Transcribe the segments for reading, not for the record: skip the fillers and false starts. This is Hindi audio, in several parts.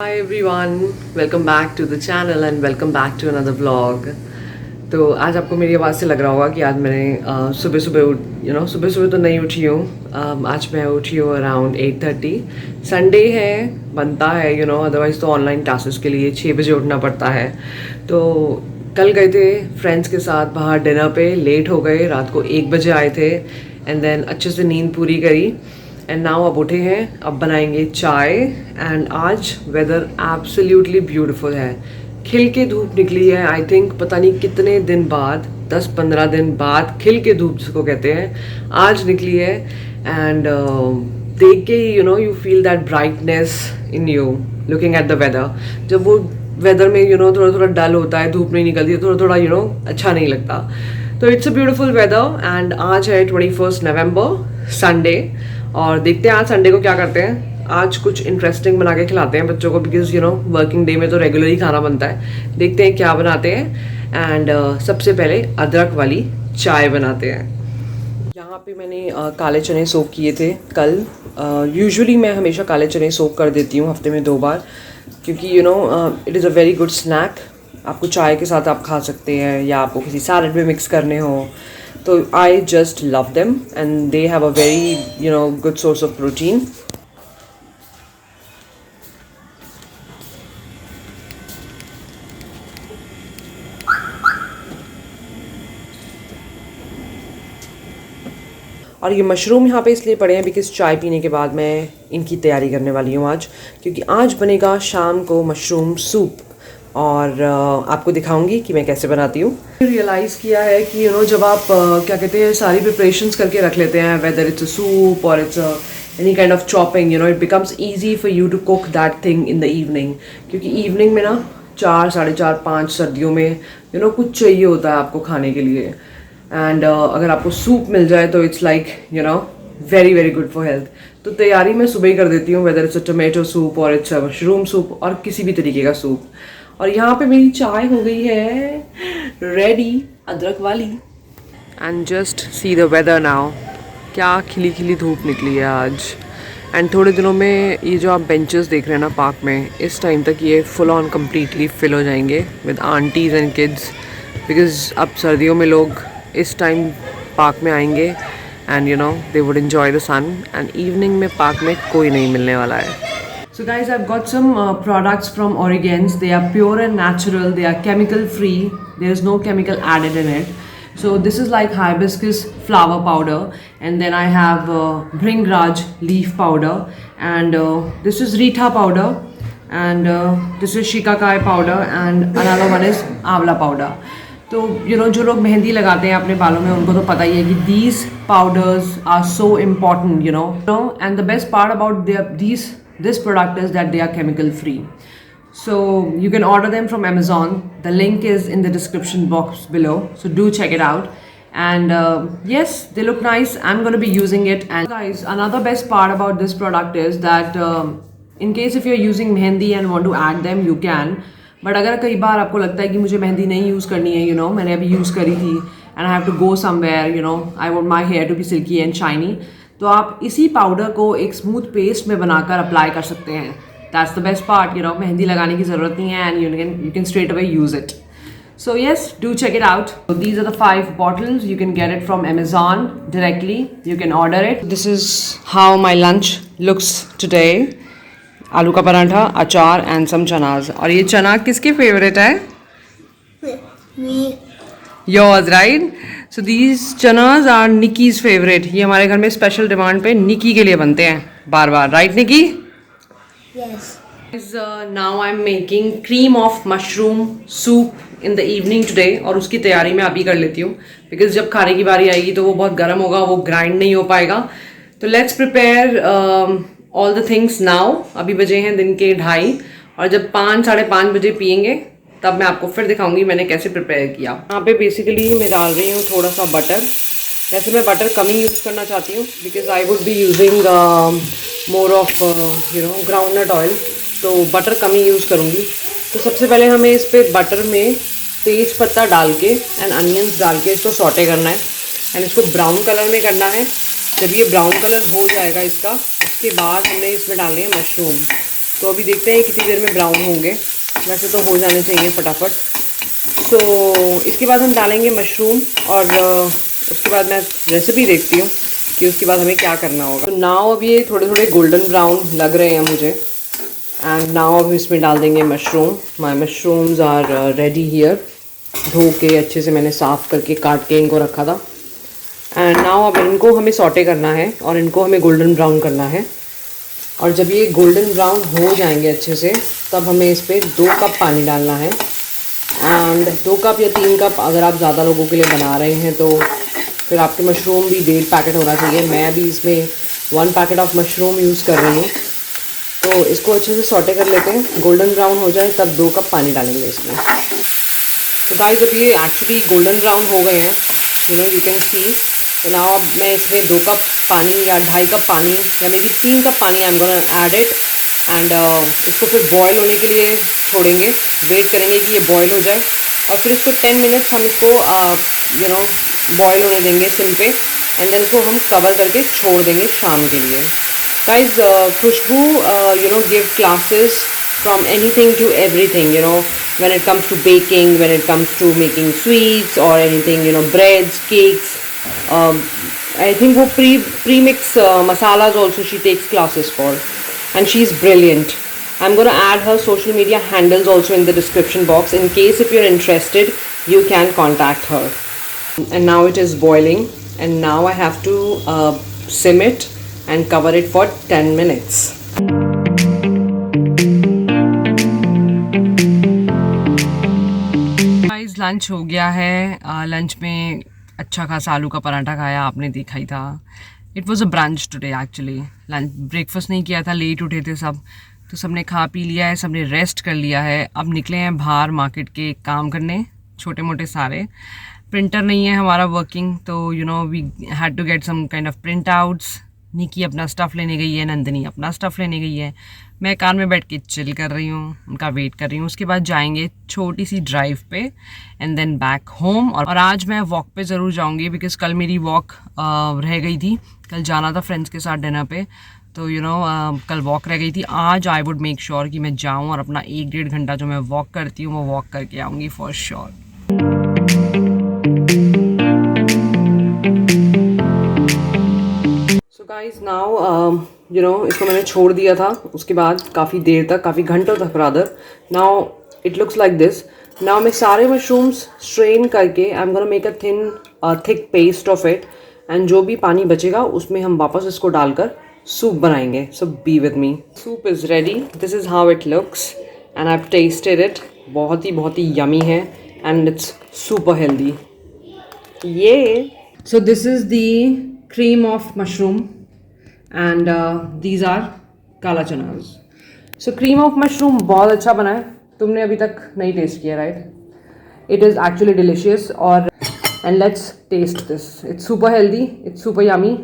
Hi everyone, welcome back to the channel and welcome back to another vlog. तो आज आपको मेरी आवाज़ से लग रहा होगा कि आज मैंने सुबह सुबह सुबह सुबह तो नहीं उठी हूँ. आज मैं उठी हूँ अराउंड 8:30. संडे है, बनता है अदरवाइज़ तो ऑनलाइन क्लासेस के लिए 6 बजे उठना पड़ता है. तो कल गए थे फ्रेंड्स के साथ बाहर डिनर पे, लेट हो गए, रात को 1 बजे आए थे एंड देन अच्छे से नींद पूरी करी एंड नाउ अब उठे हैं, अब बनाएंगे चाय. एंड आज वेदर एब्सोल्युटली ब्यूटीफुल है, खिल के धूप निकली है. आई थिंक पता नहीं कितने दिन बाद, 10-15 दिन बाद खिल के धूप जिसको कहते हैं, आज निकली है. एंड देख के ही you feel that brightness in you looking at the weather. जब वो वेदर में थोड़ा थोड़ा डल होता है, धूप नहीं निकलती है, थोड़ा थोड़ा अच्छा नहीं लगता. तो it's a beautiful weather and आज है 21 नवंबर, संडे. और देखते हैं आज संडे को क्या करते हैं. आज कुछ इंटरेस्टिंग बना के खिलाते हैं बच्चों को, बिकॉज वर्किंग डे में तो रेगुलर ही खाना बनता है. देखते हैं क्या बनाते हैं. एंड सबसे पहले अदरक वाली चाय बनाते हैं. यहाँ पे मैंने काले चने सोक किए थे कल. यूजुअली मैं हमेशा काले चने सोक कर देती हूँ हफ्ते में 2 बार, क्योंकि it is a very good snack. आपको चाय के साथ आप खा सकते हैं या आपको किसी सैलड में मिक्स करने हो. तो I just love them and they have a very good source of protein. और ये मशरूम यहाँ पे इसलिए पड़े हैं बिकॉज चाय पीने के बाद मैं इनकी तैयारी करने वाली हूँ आज, क्योंकि आज बनेगा शाम को मशरूम सूप. और आपको दिखाऊंगी कि मैं कैसे बनाती हूँ. रियलाइज़ किया है कि जब आप क्या कहते हैं सारी प्रिपरेशंस करके रख लेते हैं, वेदर इट्स अ सूप और it's any kind of chopping, it becomes easy for you to cook that thing in the evening. क्योंकि इवनिंग में ना 4, 4:30, 5 सर्दियों में कुछ चाहिए होता है आपको खाने के लिए. एंड अगर आपको सूप मिल जाए तो it's like very very good for health. तो तैयारी मैं सुबह ही कर देती हूँ, weather it's a tomato soup और इट्स अ मशरूम सूप और किसी भी तरीके का सूप. और यहाँ पे मेरी चाय हो गई है रेडी, अदरक वाली. And just see the weather now, क्या खिली खिली धूप निकली है आज. एंड थोड़े दिनों में ये जो आप बेंचेस देख रहे हैं ना पार्क में, इस टाइम तक ये फुल ऑन कम्प्लीटली फिल हो जाएंगे with aunties and kids, because अब सर्दियों में लोग इस टाइम पार्क में आएंगे and they would enjoy the sun. And evening में पार्क में कोई नहीं मिलने वाला है. So guys, I've got some products from Origans. They are pure and natural. They are chemical free. There is no chemical added in it. So this is like hibiscus flower powder, and then I have Bhringraj leaf powder, and this is Rita powder, and this is Shikakai powder, and another one is Avla powder. तो जो लोग मेहंदी लगाते हैं अपने बालों में, उनको तो पता ही है कि these powders are so important, and the best part about this product is that they are chemical free. So you can order them from Amazon. The link is in the description box below, so do check it out. And yes, they look nice. I'm going to be using it. And guys, another best part about this product is that in case if you're using mehendi and want to add them, you can. But अगर कई बार आपको लगता है कि मुझे मेहंदी नहीं यूज़ करनी है, मैंने अभी यूज़ करी थी and I have to go somewhere, I want my hair to be silky and shiny, तो आप इसी पाउडर को एक स्मूथ पेस्ट में बनाकर अप्लाई कर सकते हैं. That's the best part, mehndi लगाने की ज़रूरत नहीं है and you can straight away use it. So yes, do check it out. So these are the 5 bottles. You can get it from Amazon directly. You can order it. This is how my lunch looks today. आलू का पराठा, अचार एंड सम चनाज. और ये चना किसके फेवरेट है? Me. Yours, right? So these chanas are Nikki's favorite. ये हमारे घर में स्पेशल डिमांड पे निकी के लिए बनते हैं बार बार, right Nikki? Yes. Now I'm making cream of mushroom soup in the evening today. और उसकी तैयारी मैं अभी कर लेती हूँ, बिकॉज जब खाने की बारी आएगी तो वो बहुत गर्म होगा, वो ग्राइंड नहीं हो पाएगा. तो let's prepare all the things now. अभी बजे हैं दिन के 2:30, और जब 5, 5:30 बजे पियेंगे तब मैं आपको फिर दिखाऊंगी मैंने कैसे प्रिपेयर किया. यहाँ पे बेसिकली मैं डाल रही हूँ थोड़ा सा बटर. वैसे मैं बटर कम ही यूज़ करना चाहती हूँ, because I would be using more of groundnut oil, तो बटर कम ही यूज़ करूँगी. तो सबसे पहले हमें इस पर बटर में तेज पत्ता डाल के एंड अनियंस डाल के इसको सॉटे करना है एंड इसको ब्राउन कलर में करना है. जब ये ब्राउन कलर हो जाएगा इसका, उसके बाद हमने इसमें डालने हैं मशरूम. तो अभी देखते हैं कितनी देर में ब्राउन होंगे, वैसे तो हो जाने चाहिए फटाफट। सो इसके बाद हम डालेंगे मशरूम और उसके बाद मैं रेसिपी देखती हूँ कि उसके बाद हमें क्या करना होगा। तो नाउ अब ये थोड़े थोड़े गोल्डन ब्राउन लग रहे हैं मुझे, एंड नाउ अब इसमें डाल देंगे mushroom. My mushrooms are ready here. धो के अच्छे से मैंने साफ़ करके काट के इनको रखा था। एंड नाउ अब इनको हमें सॉटे करना है और इनको हमें गोल्डन ब्राउन करना है। और जब ये गोल्डन ब्राउन हो जाएंगे अच्छे से, तब हमें इस पर 2 कप पानी डालना है। एंड 2 कप या 3 कप अगर आप ज़्यादा लोगों के लिए बना रहे हैं तो फिर आपके मशरूम भी 1.5 पैकेट होना चाहिए। मैं अभी इसमें 1 पैकेट ऑफ मशरूम यूज़ कर रही हूँ। तो इसको अच्छे से सॉटे कर लेते हैं। गोल्डन ब्राउन हो जाए तब 2 कप पानी डालेंगे इसमें। तो गाइस अब ये एक्चुअली गोल्डन ब्राउन हो गए हैं, यू कैन सी। तो नाउ अब मैं इसमें 2 कप पानी या 2.5 कप पानी या मे बी 3 कप पानी I am gonna add it. And इसको फिर बॉयल होने के लिए छोड़ेंगे, वेट करेंगे कि ये बॉयल हो जाए और फिर इसको 10 मिनट्स हम इसको बॉयल होने देंगे सिम पे। एंड देन इसको हम कवर करके छोड़ देंगे शाम के लिए। Guys Khushboo give classes from anything to everything, when it comes to baking, when it comes to making sweets or anything, breads, cakes. I think wo pre-mix masalas also she takes classes for, and she's brilliant. I'm going to add her social media handles also in the description box in case if you're interested, you can contact her. And now it is boiling, and now I have to sim it and cover it for 10 minutes. Lunch हो गया है। लंच में अच्छा खासा आलू का पराठा खाया, आपने देखा ही था। It was a brunch today actually. Lunch breakfast नहीं किया था, लेट उठे थे सब, तो सबने खा पी लिया है, सबने रेस्ट कर लिया है। अब निकले हैं बाहर मार्केट के काम करने, छोटे मोटे सारे। प्रिंटर नहीं है हमारा वर्किंग, तो we had to get some kind of print outs. Nikki अपना स्टफ़ लेने गई है, नंदिनी अपना स्टफ़ लेने गई है। मैं कार में बैठ के चिल कर रही हूँ, उनका वेट कर रही हूँ। उसके बाद जाएंगे छोटी सी ड्राइव पे एंड देन बैक होम। और आज मैं वॉक पे ज़रूर जाऊँगी बिकॉज़ कल मेरी वॉक रह गई थी। कल जाना था फ्रेंड्स के साथ डिनर पे, तो कल वॉक रह गई थी। आज आई वुड मेक श्योर कि मैं जाऊँ और अपना 1-1.5 घंटा जो मैं वॉक करती हूँ वो वॉक करके आऊँगी फॉर श्योर। गाइस नाउ इसको मैंने छोड़ दिया था, उसके बाद काफ़ी देर तक, काफ़ी घंटों तक rather. Now it looks like this. Now मैं सारे मशरूम्स स्ट्रेन करके I am gonna make a thick paste of it, and जो भी पानी बचेगा उसमें हम वापस इसको डालकर सूप बनाएंगे। So be with me. Soup is ready. This is how it looks and I have tested it. बहुत ही यमी है एंड इट्स सुपर हेल्दी। ये so this is the cream of mushroom and these are काला चनाज। So cream of mushroom बहुत अच्छा बना है। तुमने अभी तक नहीं टेस्ट किया right? It is actually delicious। और and let's taste this। It's super healthy, it's super yummy।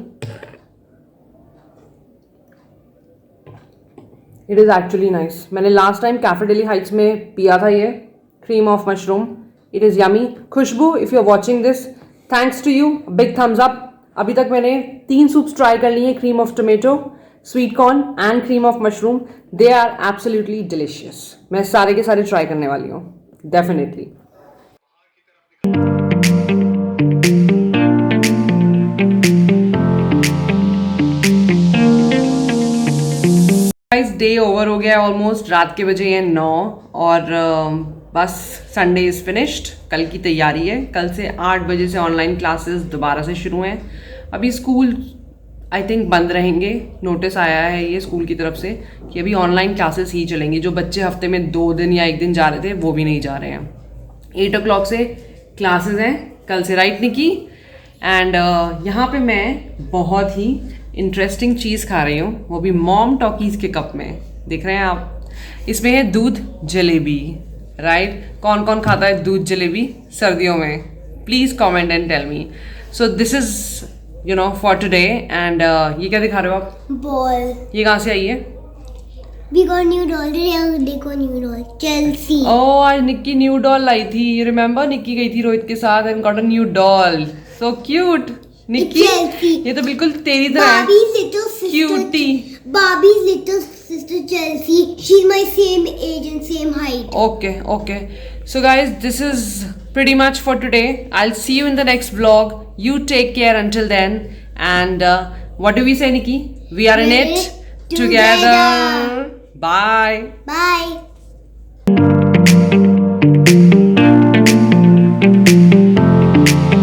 It is actually nice। मैंने last time cafe daily Heights में पिया था ये cream of mushroom। It is yummy। Khushboo if you're watching this, thanks to you, big thumbs up। अभी तक मैंने 3 सूप्स ट्राई कर लिए, cream of tomato, sweet corn and cream of mushroom. They are absolutely delicious. मैं सारे के सारे ट्राई करने वाली हूँ डेफिनेटली। डे ओवर हो गया ऑलमोस्ट। रात के बजे हैं 9 और बस संडे इज़ फिनिश्ड। कल की तैयारी है। कल से 8 बजे से ऑनलाइन क्लासेस दोबारा से शुरू हैं। अभी स्कूल आई थिंक बंद रहेंगे। नोटिस आया है ये स्कूल की तरफ से कि अभी ऑनलाइन क्लासेस ही चलेंगी। जो बच्चे हफ्ते में 2 दिन या 1 दिन जा रहे थे वो भी नहीं जा रहे हैं। 8 o'clock से क्लासेस हैं कल से, राइट निकी? एंड यहाँ पे मैं बहुत ही इंटरेस्टिंग चीज़ खा रही हूँ, वो भी मॉम टॉकीज़ के कप में। देख रहे हैं आप, इसमें है दूध जलेबी, राइट? कौन कौन खाता है दूध जलेबी सर्दियों में? Please comment and tell me. So this is for today. And ये क्या दिखा रहे हो आप? बॉल। ये कहाँ से आई है? We got new doll today. देखो new doll Chelsea। आज निक्की न्यू डॉल लाई थी। You remember? निक्की गई थी रोहित के साथ and got a new doll. So cute Nikki. ये तो बिल्कुल तेरी तरह है। Barbie's little sister। Cutie. Barbie's little sister Chelsea. She's my same age and same height. Okay. So guys, this is pretty much for today. I'll see you in the next vlog. You take care until then. And what do we say, Nikki? We are in it together. Bye. Bye.